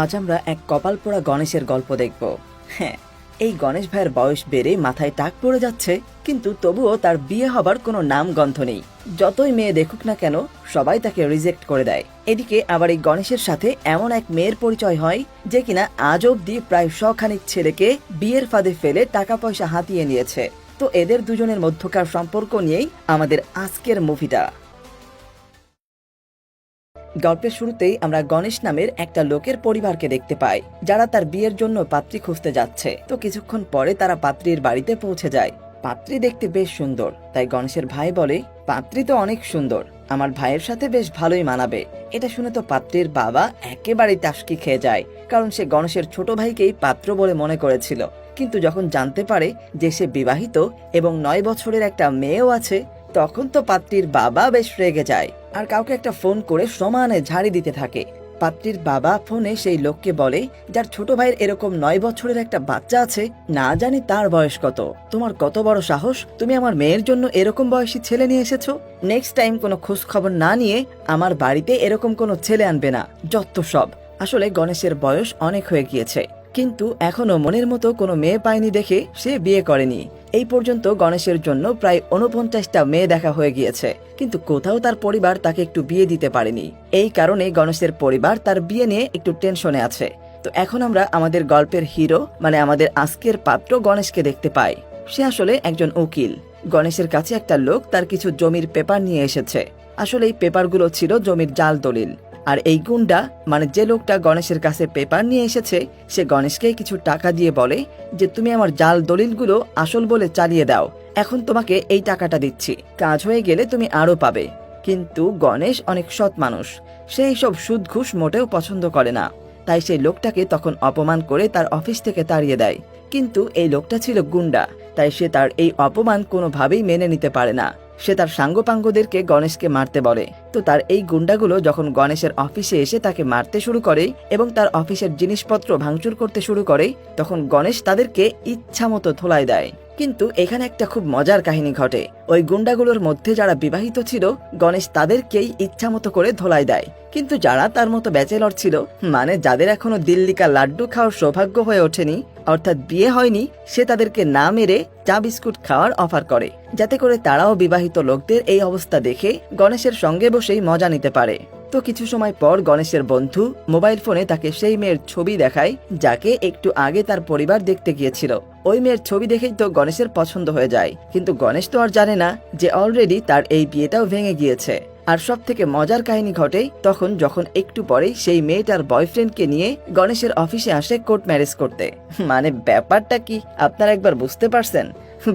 আজ আমরা এক কপাল পোড়া গণেশের গল্প দেখব। হ্যাঁ, এই গণেশ ভাইয়ের বয়স বেড়ে মাথায় টাক পড়ে যাচ্ছে, কিন্তু তবুও তার বিয়ে হবার কোনো নাম গন্ধ নেই। যতই মেয়ে দেখুক না কেন সবাই তাকে রিজেক্ট করে দেয়। এদিকে আবার এই গণেশের সাথে এমন এক মেয়ের পরিচয় হয় যে কিনা আজ অব্দি প্রায় শখানিক ছেলেকে বিয়ের ফাঁদে ফেলে টাকা পয়সা হাতিয়ে নিয়েছে। তো এদের দুজনের মধ্যকার সম্পর্ক নিয়েই আমাদের আজকের মুভিটা। গল্পের শুরুতেই আমরা গণেশ নামের একটা লোকের পরিবারকে দেখতে পাই, যারা তার বিয়ের জন্য পাত্রী খুঁজতে যাচ্ছে। তো কিছুক্ষণ পরে তারা পাত্রীর বাড়িতে পৌঁছে যায়। পাত্রী দেখতে বেশ সুন্দর, তাই গণেশের ভাই বলে, পাত্রী তো অনেক সুন্দর, আমার ভাইয়ের সাথে বেশ ভালোই মানাবে। এটা শুনে তো পাত্রীর বাবা একেবারে টাসকি খেয়ে যায়, কারণ সে গণেশের ছোট ভাইকেই পাত্র বলে মনে করেছিল। কিন্তু যখন জানতে পারে যে সে বিবাহিত এবং 9 বছরের একটা মেয়েও আছে, তখন তো পাত্রীর বাবা বেশ রেগে যায় আর কাউকে একটা ফোন করে সমানে ঝাড়ি দিতে থাকে। পাত্রীর বাবা ফোনে সেই লোককে বলে, যার ছোট ভাইয়ের এরকম 9 বছরের একটা বাচ্চা আছে, না জানি তার বয়স কত, তোমার কত বড় সাহস, তুমি আমার মেয়ের জন্য এরকম বয়সী ছেলে নিয়ে এসেছো। নেক্সট টাইম কোনো খোঁজ খবর না নিয়ে আমার বাড়িতে এরকম কোনো ছেলে আনবে না, যত সব। আসলে গণেশের বয়স অনেক হয়ে গিয়েছে, কিন্তু এখনো মনের মতো কোনো মেয়ে পায়নি দেখে সে বিয়ে করেনি। এই পর্যন্ত গণেশের জন্য প্রায় 49টা মেয়ে দেখা হয়ে গিয়েছে, কিন্তু কোথাও তার পরিবার তাকে একটু বিয়ে দিতে পারেনি। এই কারণে গণেশের পরিবার তার বিয়ে নিয়ে একটু টেনশনে আছে। তো এখন আমরা আমাদের গল্পের হিরো মানে আমাদের আজকের পাত্র গণেশকে দেখতে পাই। সে আসলে একজন উকিল। গণেশের কাছে একটা লোক তার কিছু জমির পেপার নিয়ে এসেছে। আসলে এই পেপারগুলো ছিল জমির জাল দলিল। আর এই গুন্ডা মানে যে লোকটা গণেশের কাছে পেপার নিয়ে এসেছে, সে গণেশকে কিছু টাকা দিয়ে বলে যে তুমি আমার জাল দলিলগুলো আসল বলে চালিয়ে দাও, এখন তোমাকে এই টাকাটা দিচ্ছি, কাজ হয়ে গেলে তুমি আরো পাবে। কিন্তু গণেশ অনেক সৎ মানুষ, সে এইসব সুদ ঘুষ মোটেও পছন্দ করে না। তাই সেই লোকটাকে তখন অপমান করে তার অফিস থেকে তাড়িয়ে দেয়। কিন্তু এই লোকটা ছিল গুন্ডা, তাই সে তার এই অপমান কোনোভাবেই মেনে নিতে পারে না। সে তার সাঙ্গপাঙ্গদেরকে গণেশকে মারতে বলে। তো তার এই গুন্ডাগুলো যখন গণেশের অফিসে এসে তাকে মারতে শুরু করে এবং তার অফিসের জিনিসপত্র ভাঙচুর করতে শুরু করে, তখন গণেশ তাদেরকে ইচ্ছা মতো ধোলাই দেয়। কিন্তু এখানে একটা খুব মজার কাহিনী ঘটে। ওই গুন্ডাগুলোর মধ্যে যারা বিবাহিত ছিল, গণেশ তাদেরকেই ইচ্ছা মতো করে ধোলাই দেয়। কিন্তু যারা তার মতো ব্যাচেলর ছিল, মানে যাদের এখনো দিল্লিকা লাড্ডু খাওয়ার সৌভাগ্য হয়ে ওঠেনি, অর্থাৎ বিয়ে হয়নি, সে তাদেরকে না মেরে চা বিস্কুট খাওয়ার অফার করে, যাতে করে তারাও বিবাহিত লোকদের এই অবস্থা দেখে গণেশের সঙ্গে বসেই মজা নিতে পারে। তো কিছু সময় পর গণেশের বন্ধু মোবাইল ফোনে তাকে সেই মেয়ের ছবি দেখায়, যাকে একটু আগে তার পরিবার দেখতে গিয়েছিল। ওই মেয়ের ছবি দেখেই তো গণেশের পছন্দ হয়ে যায়, কিন্তু গণেশ তো আর জানে না যে অলরেডি তার এই বিয়েটাও ভেঙে গিয়েছে। আর সব থেকে মজার কাহিনী ঘটে তখন, যখন একটু পরেই সেই মেয়েটার বয়ফ্রেন্ডকে নিয়ে গণেশের অফিসে আসে কোর্ট ম্যারেজ করতে। মানে ব্যাপারটা কি আপনারা একবার বুঝতে পারছেন?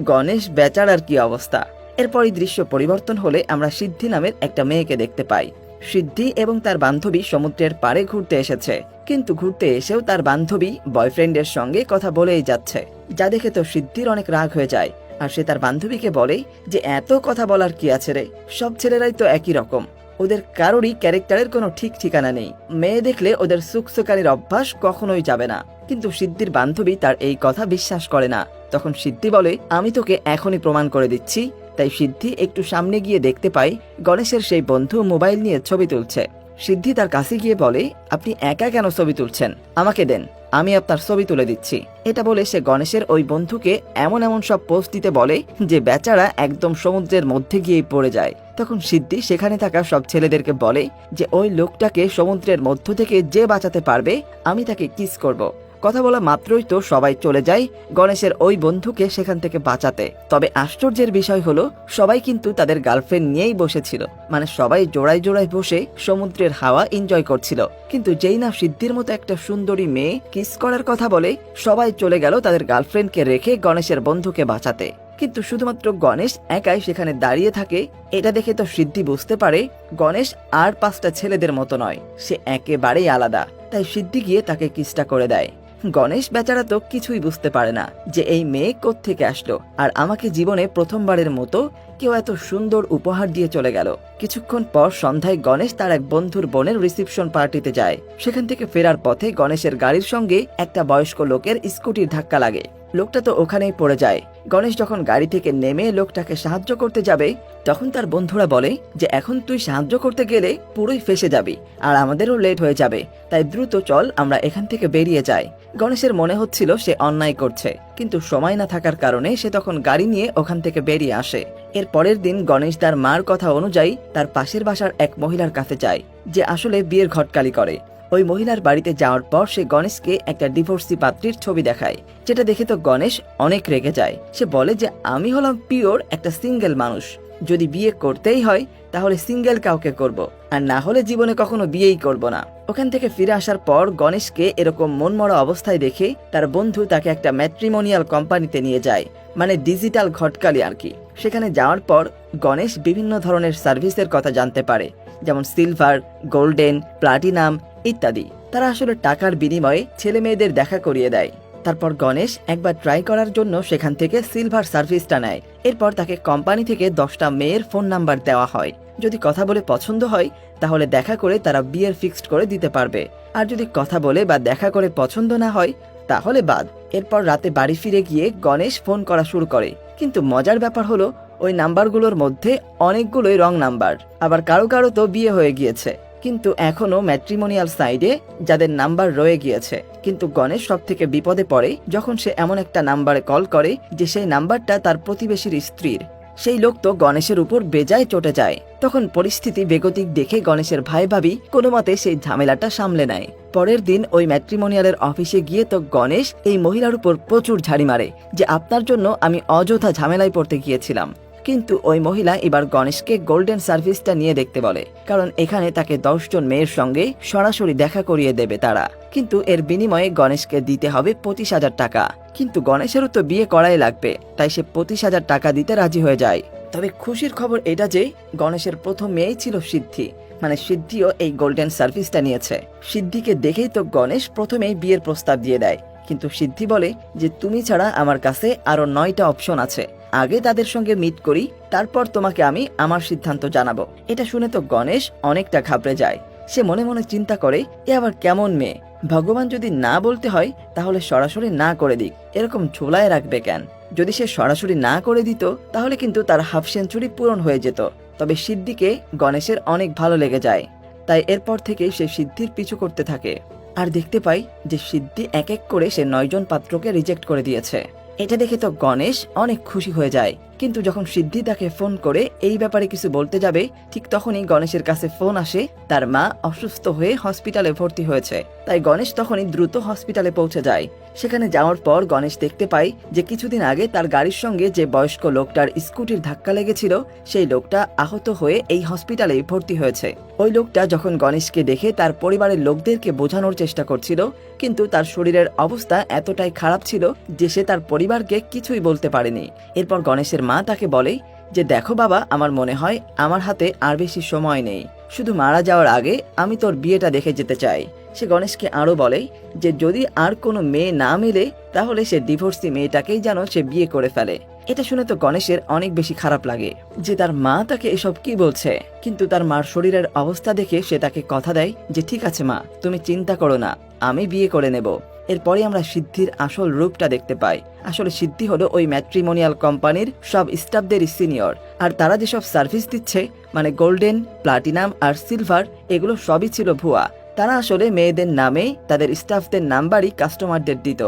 গণেশ বেচারার কি অবস্থা। এরপরই দৃশ্য পরিবর্তন হলে আমরা সিদ্ধি নামের একটা মেয়েকে দেখতে পাই। সিদ্ধি এবং তার বান্ধবী সমুদ্রের পাড়ে ঘুরতে এসেছে, কিন্তু ঘুরতে এসেও তার বান্ধবী বয়ফ্রেন্ডের সঙ্গে কথা বলেই যাচ্ছে, যা দেখে তো সিদ্ধির অনেক রাগ হয়ে যায়। আর সে তার বান্ধবীকে বলে যে এত কথা বলার কি আছে রে, সব ছেলেরাই তো একই রকম, ওদের কারোরই ক্যারেক্টারের কোনো ঠিক ঠিকানা নেই, মেয়ে দেখলে ওদের সুকসুকানির অভ্যাস কখনোই যাবে না। কিন্তু সিদ্ধির বান্ধবী তার এই কথা বিশ্বাস করে না। তখন সিদ্ধি বলে, আমি তোকে এখনই প্রমাণ করে দিচ্ছি। তাই সিদ্ধি একটু সামনে গিয়ে দেখতে পাই গণেশের সেই বন্ধু মোবাইল নিয়ে ছবি তুলছে। সিদ্ধি তার কাছে গিয়ে বলে, আপনি একা কেন ছবি তুলছেন, আমাকে দেন, আমি আপনার ছবি তুলে দিচ্ছি। এটা বলে সে গণেশের ওই বন্ধুকে এমন এমন সব পোস্ট দিতে বলে যে বেচারা একদম সমুদ্রের মধ্যে গিয়েই পড়ে যায়। তখন সিদ্ধি সেখানে থাকা সব ছেলেদেরকে বলে যে ওই লোকটাকে সমুদ্রের মধ্য থেকে যে বাঁচাতে পারবে, আমি তাকে কিস করব। কথা বলা মাত্রই তো সবাই চলে যায় গণেশের ওই বন্ধুকে সেখান থেকে বাঁচাতে। তবে আশ্চর্যের বিষয় হলো, সবাই কিন্তু তাদের গার্লফ্রেন্ড নিয়েই বসেছিল, মানে সবাই জোড়ায় জোড়ায় বসে সমুদ্রের হাওয়া এনজয় করছিল। কিন্তু যেই না সিদ্ধির মতো একটা সুন্দরী মেয়ে কিস করার কথা বলে, সবাই চলে গেল তাদের গার্লফ্রেন্ডকে রেখে গণেশের বন্ধুকে বাঁচাতে। কিন্তু শুধুমাত্র গণেশ একাই সেখানে দাঁড়িয়ে থাকে। এটা দেখে তো সিদ্ধি বুঝতে পারে গণেশ আর 5টা ছেলেদের মতো নয়, সে একেবারেই আলাদা। তাই সিদ্ধি গিয়ে তাকে কিসটা করে দেয়। গণেশ বেচারা তো কিছুই বুঝতে পারে না যে এই মেয়ে কোত্থেকে আসলো, আর আমাকে জীবনে প্রথমবারের মতো কেউ এত সুন্দর উপহার দিয়ে চলে গেল। কিছুক্ষণ পর সন্ধ্যায় গণেশ তার এক বন্ধুর বোনের রিসেপশন পার্টিতে যায়। সেখান থেকে ফেরার পথে গণেশের গাড়ির সঙ্গে একটা বয়স্ক লোকের স্কুটির ধাক্কা লাগে। লোকটা তো ওখানেই পড়ে যায়। গণেশ যখন গাড়ি থেকে নেমে লোকটাকে সাহায্য করতে যাবে, তখন তার বন্ধুরা বলে যে এখন তুই সাহায্য করতে গেলে পুরোই ফেসে যাবি, আর আমাদেরও লেট হয়ে যাবে, তাই দ্রুত চল আমরা এখান থেকে বেরিয়ে যাই। গণেশের মনে হচ্ছিল সে অন্যায় করছে, কিন্তু সময় না থাকার কারণে সে তখন গাড়ি নিয়ে ওখান থেকে বেরিয়ে আসে। এর পরের দিন গণেশ তার মার কথা অনুযায়ী তার পাশের বাসার এক মহিলার কাছে যায়, যে আসলে বিয়ের ঘটকালি করে। ওই মহিলার বাড়িতে যাওয়ার পর সে গণেশকে একটা ডিভোর্সি পাত্রীর ছবি দেখায়, যেটা দেখে তো গণেশ অনেক রেগে যায়। সে বলে যে আমি হলাম পিওর একটা সিঙ্গেল মানুষ, যদি বিয়ে করতেই হয় তাহলে সিঙ্গেল কাউকে করব, আর না হলে জীবনে কখনো বিয়েই করব না। ওখান থেকে ফিরে আসার পর গণেশকে এরকম মনমরা অবস্থায় দেখে তার বন্ধু তাকে একটা ম্যাট্রিমোনিয়াল কোম্পানিতে নিয়ে যায়, মানে ডিজিটাল ঘটকালি আর কি। সেখানে যাওয়ার পর গণেশ বিভিন্ন ধরনের সার্ভিসের কথা জানতে পারে, যেমন সিলভার, গোল্ডেন, প্লাটিনাম ইত্যাদি। তারা আসলে টাকার বিনিময়ে ছেলে মেয়েদের দেখা করিয়ে দেয়। তারপর গণেশ একবার ট্রাই করার জন্য সেখান থেকে সিলভার সার্ভিসটা নেয়। এরপর তাকে কোম্পানি থেকে 10টা মেয়ের ফোন নাম্বার দেওয়া হয়, যদি কথা বলে পছন্দ হয় তাহলে দেখা করে তারা বিয়ের ফিক্সড করে দিতে পারবে, আর যদি কথা বলে বা দেখা করে পছন্দ না হয় তাহলে বাদ। এরপর রাতে বাড়ি ফিরে গিয়ে গণেশ ফোন করা শুরু করে, কিন্তু মজার ব্যাপার হলো ওই নাম্বারগুলোর মধ্যে অনেকগুলোই রং নাম্বার, আবার কারো কারো তো বিয়ে হয়ে গিয়েছে, কিন্তু এখনো ম্যাট্রিমোনিয়াল সাইডে যাদের নাম্বার রয়ে গিয়েছে। কিন্তু গণেশ সব থেকে বিপদে পড়ে যখন সে এমন একটা নাম্বারে কল করে যে সেই নাম্বারটা তার প্রতিবেশীর স্ত্রীর। সেই লোক তো গণেশের উপর বেজায় চটে যায়। তখন পরিস্থিতি বেগতিক দেখে গণেশের ভাই ভাবি কোনো মতে সেই ঝামেলাটা সামলে নেয়। পরের দিন ওই ম্যাট্রিমোনিয়ালের অফিসে গিয়ে তো গণেশ এই মহিলার উপর প্রচুর ঝাড়ি মারে যে আপনার জন্য আমি অযথা ঝামেলায় পড়তে গিয়েছিলাম। কিন্তু ওই মহিলা এবার গণেশকে গোল্ডেন সার্ভিসটা নিয়ে দেখতে বলে, কারণ এখানে তাকে 10 জন মেয়ের সঙ্গে সরাসরি দেখা করিয়ে দেবে তারা, কিন্তু এর বিনিময়ে গণেশকে দিতে হবে 25,000 টাকা। কিন্তু গণেশেরও তো বিয়ে করাই লাগবে, তাই সে 25,000 টাকা দিতে রাজি হয়ে যায়। তবে খুশির খবর এটা যে গণেশের প্রথম মেয়েই ছিল সিদ্ধি, মানে সিদ্ধিও এই গোল্ডেন সার্ভিসটা নিয়েছে। সিদ্ধিকে দেখেই তো গণেশ প্রথমেই বিয়ের প্রস্তাব দিয়ে দেয়, কিন্তু সিদ্ধি বলে যে তুমি ছাড়া আমার কাছে আরো 9টা অপশন আছে, আগে তাদের সঙ্গে মিট করি, তারপর তোমাকে আমি আমার সিদ্ধান্ত জানাবো। এটা শুনে তো গণেশ অনেকটা ঘাবড়ে যায়। সে মনে মনে চিন্তা করে এ আবার কেমন মেয়ে, ভগবান যদি না বলতে হয় তাহলে সরাসরি না করে দিক, এরকম ঝোলায় রাখবে কেন। যদি সে সরাসরি না করে দিত তাহলে কিন্তু তার হাফ সেঞ্চুরি পূরণ হয়ে যেত। তবে সিদ্ধিকে গণেশের অনেক ভালো লেগে যায়, তাই এরপর থেকেই সে সিদ্ধির পিছু করতে থাকে। আর দেখতে পাই যে সিদ্ধি এক এক করে সে 9 জন পাত্রকে রিজেক্ট করে দিয়েছে। এটা দেখে তো গণেশ অনেক খুশি হয়ে যায়, কিন্তু যখন সিদ্ধি তাকে ফোন করে এই ব্যাপারে কিছু বলতে যাবে, ঠিক তখনই গণেশের কাছে ফোন আসে তার মা অসুস্থ হয়ে হসপিটালে ভর্তি হয়েছে। তাই গণেশ তখনই দ্রুত হসপিটালে পৌঁছে যায়। সেখানে যাওয়ার পর গণেশ দেখতে পায় যে কিছুদিন আগে তার গাড়ির সঙ্গে যে বয়স্ক লোকটার স্কুটির ধাক্কা লেগেছিল সেই লোকটা আহত হয়ে এই হসপিটালেই ভর্তি হয়েছে। ওই লোকটা যখন গণেশকে দেখে তার পরিবারের লোকদেরকে বোঝানোর চেষ্টা করছিল, কিন্তু তার শরীরের অবস্থা এতটাই খারাপ ছিল যে সে তার পরিবারকে কিছুই বলতে পারেনি। এরপর গণেশের মা তাকে বলে যে দেখো বাবা, আমার মনে হয় আমার হাতে আর বেশি সময় নেই, শুধু মারা যাওয়ার আগে আমি তোর বিয়েটা দেখে যেতে চাই। সে গণেশকে আরো বলে যে যদি আর কোনো মেয়ে না মেলে তাহলে সে ডিভোর্সি মেয়েটাকেই যেন সে বিয়ে করে ফেলে। এটা শুনে তো গণেশের অনেক বেশি খারাপ লাগে যে তার মা তাকে এসব কি বলছে, কিন্তু তার মার শরীরের অবস্থা দেখে সে তাকে কথা দেয় যে ঠিক আছে মা, তুমি চিন্তা করো না, আমি বিয়ে করে নেব। এরপরে আমরা সিদ্ধির আসল রূপটা দেখতে পাই। আসলে সিদ্ধি হলো ওই ম্যাট্রিমোনিয়াল কোম্পানির সব স্টাফদেরই সিনিয়র, আর তারা যেসব সার্ভিস দিচ্ছে মানে গোল্ডেন, প্লাটিনাম আর সিলভার, এগুলো সবই ছিল ভুয়া। তারা আসলে মেয়েদের নামে তাদের স্টাফদের নাম্বারই কাস্টমারদের দিত,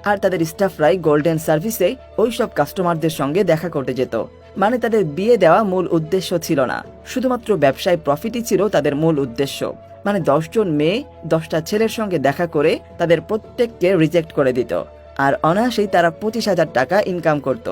আর তাদের স্টাফরাই গোল্ডেন সার্ভিসে ওই সব কাস্টমারদের সঙ্গে দেখা করতে যেত। মানে তাদের বিয়ে দেওয়া মূল উদ্দেশ্য ছিল না, শুধুমাত্র ব্যবসায় প্রফিটই ছিল তাদের মূল উদ্দেশ্য। মানে 10 জন মেয়ে 10টা ছেলের সঙ্গে দেখা করে তাদের প্রত্যেককে রিজেক্ট করে দিত, আর অনায়াসেই তারা 25,000 টাকা ইনকাম করত।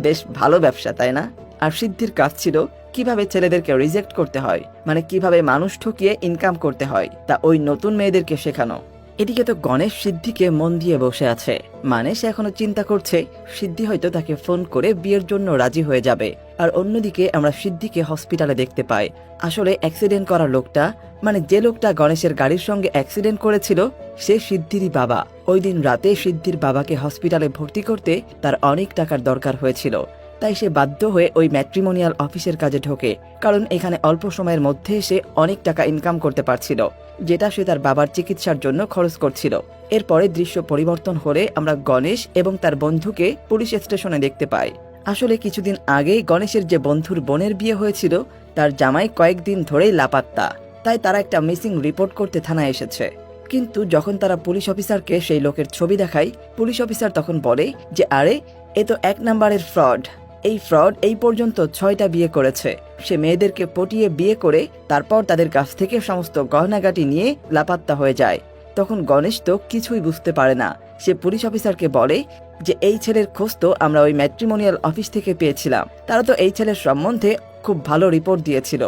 বেশ ভালো ব্যবসা, তাই না? আর সিদ্ধির কাজ ছিল কিভাবে ছেলেদেরকে রিজেক্ট করতে হয়, মানে কিভাবে মানুষ ঠকিয়ে ইনকাম করতে হয় তা ওই নতুন মেয়েদেরকে শেখানো। এদিকে তো গণেশ সিদ্ধিকে মন দিয়ে বসে আছে, মানে সে এখনো চিন্তা করছে সিদ্ধি হয়তো তাকে ফোন করে বিয়ের জন্য রাজি হয়ে যাবে। আর অন্যদিকে আমরা সিদ্ধিকে হসপিটালে দেখতে পাই। আসলে অ্যাক্সিডেন্ট করা লোকটা, মানে যে লোকটা গণেশের গাড়ির সঙ্গে অ্যাক্সিডেন্ট করেছিল, সে সিদ্ধিরই বাবা। ওই দিন রাতে সিদ্ধির বাবাকে হসপিটালে ভর্তি করতে তার অনেক টাকার দরকার হয়েছিল, তাই সে বাধ্য হয়ে ওই ম্যাট্রিমোনিয়াল অফিসের কাজে ঢোকে, কারণ এখানে অল্প সময়ের মধ্যে সে অনেক টাকা ইনকাম করতে পারছিল। যেটা সে তার বাবার চিকিৎসার জন্য খরচ করছিল। এরপরে দৃশ্য পরিবর্তন হলে আমরা গণেশ এবং তার বন্ধুকে পুলিশ স্টেশনে দেখতে পাই। আসলে কিছুদিন আগেই গণেশের যে বন্ধুর বোনের বিয়ে হয়েছিল তার জামাই কয়েকদিন ধরেই লাপাত্তা, তাই তারা একটা মিসিং রিপোর্ট করতে থানায় এসেছে। কিন্তু যখন তারা পুলিশ অফিসারকে সেই লোকের ছবি দেখায়, পুলিশ অফিসার তখন বলে যে আরে এ তো 1 নম্বরের ফ্রড। এই ফ্রড এই পর্যন্ত 6টা বিয়ে করেছে। সে মেয়েদেরকে পটিয়ে বিয়ে করে তারপর তাদের কাছ থেকে সমস্ত গহনাগাটি নিয়ে লাপাত্তা হয়ে যায়। তখন গণেশ তো কিছুই বুঝতে পারে না। সে পুলিশ অফিসারকে বলে যে এই ছেলের খোঁজ তো আমরা ওই ম্যাট্রিমোনিয়াল অফিস থেকে পেয়েছিলাম, তারা তো এই ছেলের সম্বন্ধে খুব ভালো রিপোর্ট দিয়েছিল,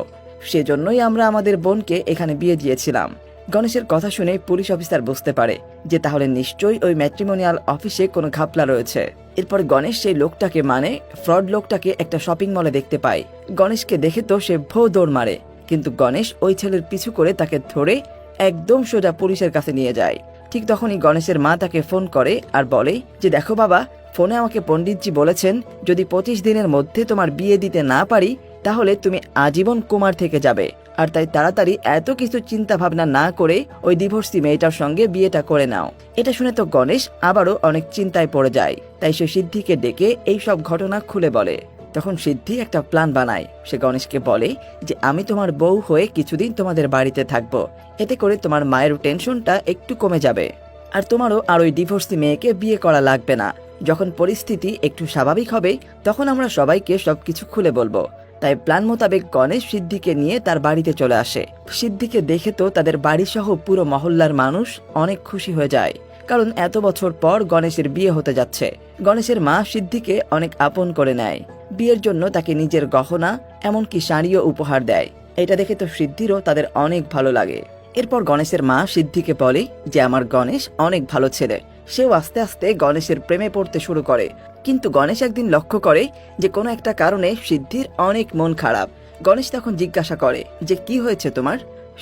সেজন্যই আমরা আমাদের বোনকে এখানে বিয়ে দিয়েছিলাম। গণেশের কথা শুনে পুলিশ অফিসার বুঝতে পারে যে তাহলে নিশ্চয়ই ওই ম্যাট্রিমোনিয়াল অফিসে কোনো ঘাপলা রয়েছে। এরপর গণেশ সেই লোকটাকে মানে ফ্রড লোকটাকে একটা শপিং মলে দেখতে পায়। গণেশকে দেখে তো সে ভো দৌড় মারে, কিন্তু গণেশ ওই ছেলের পিছু করে তাকে ধরে একদম সোজা পুলিশের কাছে নিয়ে যায়। ঠিক তখনই গণেশের মা তাকে ফোন করে আর বলে যে দেখো বাবা, ফোনে আমাকে পণ্ডিতজি বলেছেন যদি 25 দিনের মধ্যে তোমার বিয়ে দিতে না পারি তাহলে তুমি আজীবন কুমার থেকে যাবে, আর তাই তাড়াতাড়ি এত কিছু চিন্তা ভাবনা না করে ওই ডিভোর্সি মেয়েটার সঙ্গে বিয়েটা করে নাও। এটা শুনে তো গণেশ আবারও অনেক চিন্তায় পড়ে যায়, তাই সে সিদ্ধিকে ডেকে এই সব ঘটনা খুলে বলে। তখন সিদ্ধি একটা প্ল্যান বানায়। সে গণেশকে বলে যে আমি তোমার বউ হয়ে কিছুদিন তোমাদের বাড়িতে থাকবো, এতে করে তোমার মায়ের টেনশনটা একটু কমে যাবে, আর তোমারও আর ওই ডিভোর্সি মেয়েকে বিয়ে করা লাগবে না। যখন পরিস্থিতি একটু স্বাভাবিক হবে তখন আমরা সবাইকে সবকিছু খুলে বলবো। তাই প্ল্যান মোতাবেক গণেশ সিদ্ধিকে নিয়ে তার বাড়িতে চলে আসে। সিদ্ধিকে দেখে তো তাদের বাড়ি সহ পুরো মহল্লার মানুষ অনেক খুশি হয়ে যায়, কারণ এত বছর পর গণেশের বিয়ে হতে যাচ্ছে। গণেশের মা সিদ্ধিকে অনেক আপন করে নেয়, বিয়ের জন্য তাকে নিজের গহনা এমনকি শাড়িও উপহার দেয়। এটা দেখে তো সিদ্ধিরও তাদের অনেক ভালো লাগে। এরপর গণেশের মা সিদ্ধিকে বলে যে আমার গণেশ অনেক ভালো ছেলে। সেও আস্তে আস্তে গণেশের প্রেমে পড়তে শুরু করে। কিন্তু গণেশ একদিন লক্ষ্য করে যে কোনো একটা কারণে সিদ্ধির অনেক মন খারাপ। গণেশ তখন জিজ্ঞাসা করে যে কি হয়েছে তোমার।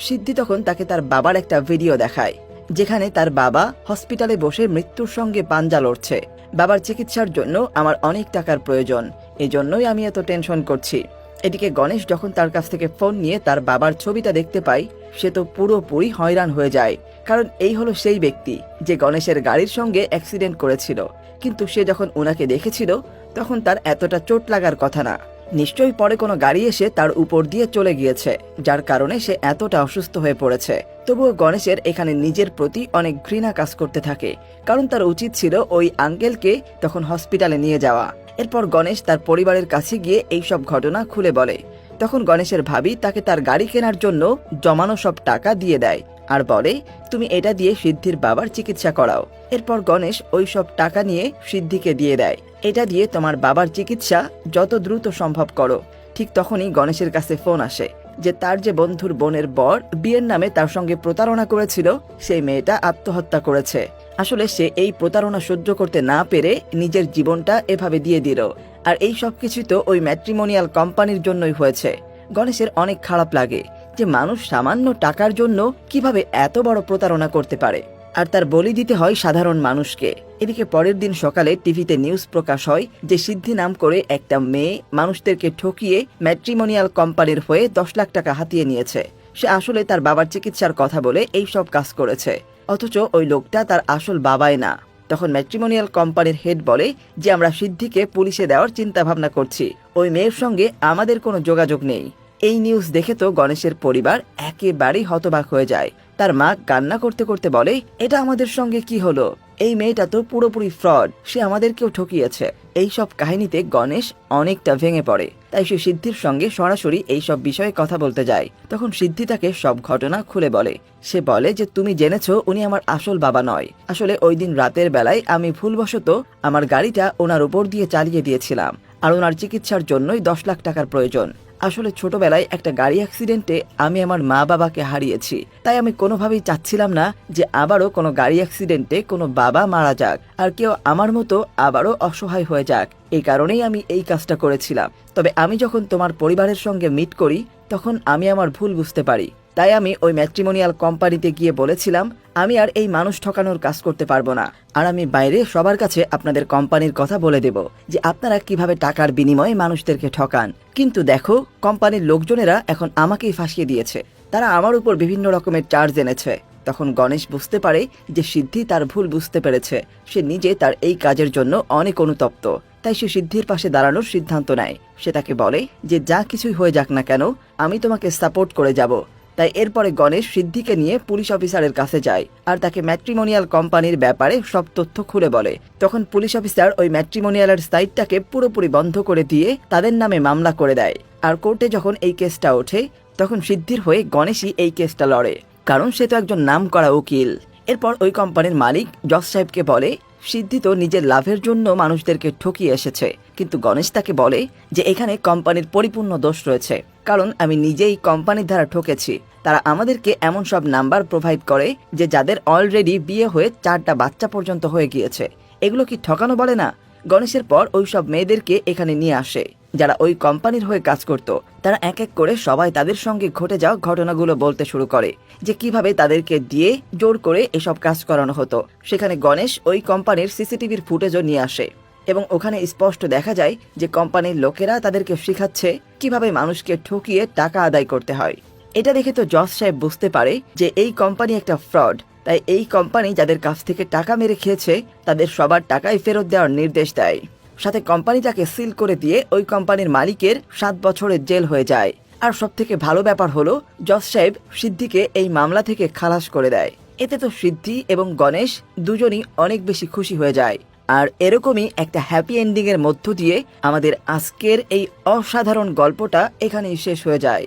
সিদ্ধি তখন তাকে তার বাবার একটা ভিডিও দেখায়, যেখানে তার বাবা হসপিটালে বসে মৃত্যুর সঙ্গে পাঞ্জা লড়ছে। বাবার চিকিৎসার জন্য আমার অনেক টাকার প্রয়োজন, এই জন্যই আমি এত টেনশন করছি। এদিকে গণেশ যখন তার কাছ থেকে ফোন নিয়ে তার বাবার ছবিটা দেখতে পায়, সে তো পুরোপুরি হয়রান হয়ে যায়, কারণ এই হলো সেই ব্যক্তি যে গণেশের গাড়ির সঙ্গে অ্যাক্সিডেন্ট করেছিল। কিন্তু সে যখন ওনাকে দেখেছিল তখন তার এতটা চোট লাগার কথা না, নিশ্চয়ই পরে কোনো গাড়ি এসে তার উপর দিয়ে চলে গিয়েছে, যার কারণে সে এতটা অসুস্থ হয়ে পড়েছে। তবুও গণেশের এখানে নিজের প্রতি অনেক ঘৃণা কাজ করতে থাকে, কারণ তার উচিত ছিল ওই আঙ্কেলকে তখন হসপিটালে নিয়ে যাওয়া। এরপর গণেশ তার পরিবারের কাছে গিয়ে এই সব ঘটনা খুলে বলে। তখন গণেশের ভাবি তাকে তার গাড়ি কেনার জন্য জমানো সব টাকা দিয়ে দেয় আর বলে তুমি এটা দিয়ে সিদ্ধির বাবার চিকিৎসা করাও। এরপর গণেশ ওই সব টাকা নিয়ে সিদ্ধিকে দিয়ে দেয়, এটা দিয়ে তোমার বাবার চিকিৎসা যত দ্রুত সম্ভব করো। ঠিক তখনই গণেশের কাছে ফোন আসে যে তার যে বন্ধুর বোনের বর বিয়ের নামে তার সঙ্গে প্রতারণা করেছিল, সেই মেয়েটা আত্মহত্যা করেছে। আসলে সে এই প্রতারণা সহ্য করতে না পেরে নিজের জীবনটা এভাবে দিয়ে দিল, আর এই সব কিছু তো ওই ম্যাট্রিমোনিয়াল কোম্পানির জন্যই হয়েছে। গণেশের অনেক খারাপ লাগে যে মানুষ সামান্য টাকার জন্য কিভাবে এত বড় প্রতারণা করতে পারে, আর তার বলি দিতে হয় সাধারণ মানুষকে। এদিকে পরের দিন সকালে টিভিতে নিউজ প্রকাশ হয় যে সিদ্ধি নাম করে একটা মেয়ে মানুষদেরকে ঠকিয়ে ম্যাট্রিমোনিয়াল কোম্পানির হয়ে 10 লাখ টাকা হাতিয়ে নিয়েছে। সে আসলে তার বাবার চিকিৎসার কথা বলে এই সব কাজ করেছে, অথচ ওই লোকটা তার আসল বাবাই না। তখন ম্যাট্রিমোনিয়াল কোম্পানির হেড বলে যে আমরা সিদ্ধিকে পুলিশে দেওয়ার চিন্তা ভাবনা করছি, ওই মেয়ের সঙ্গে আমাদের কোনো যোগাযোগ নেই। এই নিউজ দেখে তো গণেশের পরিবার একেবারেই হতবাক হয়ে যায়। তার মা কান্না করতে করতে বলে এটা আমাদের সঙ্গে কি হলো, এই মেয়েটা তো পুরোপুরি ফ্রড, সে আমাদেরকেও ঠকিয়েছে। এই সব কাহিনীতে গণেশ অনেকটা ভেঙে পড়ে, তাই সে সিদ্ধির সঙ্গে সরাসরি এই সব বিষয়ে কথা বলতে যায়। তখন সিদ্ধি তাকে সব ঘটনা খুলে বলে। সে বলে যে তুমি জেনেছো উনি আমার আসল বাবা নয়, আসলে ওই দিন রাতের বেলায় আমি ভুলবশত আমার গাড়িটা ওনার উপর দিয়ে চালিয়ে দিয়েছিলাম, আর ওনার চিকিৎসার জন্যই 10 লাখ টাকার প্রয়োজন। আসলে ছোটবেলায় একটা গাড়ি অ্যাক্সিডেন্টে আমি আমার মা বাবাকে হারিয়েছি, তাই আমি কোনোভাবেই চাচ্ছিলাম না যে আবারও কোনো গাড়ি অ্যাক্সিডেন্টে কোনো বাবা মারা যাক আর কেউ আমার মতো আবারও অসহায় হয়ে যাক। এই কারণেই আমি এই কাজটা করেছিলাম। তবে আমি যখন তোমার পরিবারের সঙ্গে মিট করি তখন আমি আমার ভুল বুঝতে পারি, তাই আমি ওই ম্যাট্রিমোনিয়াল কোম্পানিতে গিয়ে বলেছিলাম আমি আর এই মানুষ ঠকানোর কাজ করতে পারবো না, আর আমি বাইরে সবার কাছে আপনাদের কোম্পানির কথা বলে দেব যে আপনারা কিভাবে টাকার বিনিময়ে মানুষদেরকে ঠকান। কিন্তু দেখো কোম্পানির লোকজনেরা এখন আমাকেই ফাঁসিয়ে দিয়েছে। তারা আমার উপর বিভিন্ন রকমের চার্জ এনেছে। তখন গণেশ বুঝতে পারে যে সিদ্ধি তার ভুল বুঝতে পেরেছে। সে নিজে তার এই কাজের জন্য অনেক অনুতপ্ত, তাই সে সিদ্ধির পাশে দাঁড়ানোর সিদ্ধান্ত নেয়। সে তাকে বলে যে যা কিছুই হয়ে যাক না কেন, আমি তোমাকে সাপোর্ট করে যাব। তাই এরপরে গণেশ সিদ্ধিকে নিয়ে পুলিশ অফিসারের কাছে যায় আর তাকে ম্যাট্রিমোনিয়াল কোম্পানির ব্যাপারে সব তথ্য খুলে বলে। তখন পুলিশ অফিসার ওই ম্যাট্রিমোনিয়ালের সাইটটাকে পুরোপুরি বন্ধ করে দিয়ে তাদের নামে মামলা করে দেয়। আর কোর্টে যখন এই কেসটা ওঠে, তখন সিদ্ধির হয়ে গণেশই এই কেসটা লড়ে, কারণ সে তো একজন নামকরা উকিল। এরপর ওই কোম্পানির মালিক জজ সাহেবকে বলে সিদ্ধি তো নিজের লাভের জন্য মানুষদেরকে ঠকিয়ে এসেছে, কিন্তু গণেশ তাকে বলে যে এখানে কোম্পানির পরিপূর্ণ দোষ রয়েছে, কারণ আমি নিজেই কোম্পানির দ্বারা ঠকেছি। তারা আমাদেরকে এমন সব নাম্বার প্রোভাইড করে যে যাদের অলরেডি বিয়ে হয়ে 4টা বাচ্চা পর্যন্ত হয়ে গিয়েছে। এগুলো কি ঠকানো বলে না? গণেশের পর ওই সব মেয়েদেরকে এখানে নিয়ে আসে যারা ওই কোম্পানির হয়ে কাজ করত। তারা এক এক করে সবাই তাদের সঙ্গে ঘটে যাওয়া ঘটনাগুলো বলতে শুরু করে যে কিভাবে তাদেরকে দিয়ে জোর করে এসব কাজ করানো হতো। সেখানে গণেশ ওই কোম্পানির সিসিটিভির ফুটেজও নিয়ে আসে এবং ওখানে স্পষ্ট দেখা যায় যে কোম্পানির লোকেরা তাদেরকে শেখাচ্ছে কিভাবে মানুষকে ঠকিয়ে টাকা আদায় করতে হয়। এটা দেখে তো জজ সাহেব বুঝতে পারে যে এই কোম্পানি একটা ফ্রড। তাই এই কোম্পানি যাদের কাছ থেকে টাকা মেরে খেয়েছে তাদের সবার টাকাই ফেরত দেওয়ার নির্দেশ দেয়। সাথে কোম্পানিটাকে সিল করে দিয়ে ওই কোম্পানির মালিকের 7 বছরের জেল হয়ে যায়। আর সব থেকে ভালো ব্যাপার হলো জজ সাহেব সিদ্ধিকে এই মামলা থেকে খালাস করে দেয়। এতে তো সিদ্ধি এবং গণেশ দুজনই অনেক বেশি খুশি হয়ে যায়। আর এরকমই একটা হ্যাপি এন্ডিং এর মধ্য দিয়ে আমাদের আজকের এই অসাধারণ গল্পটা এখানেই শেষ হয়ে যায়।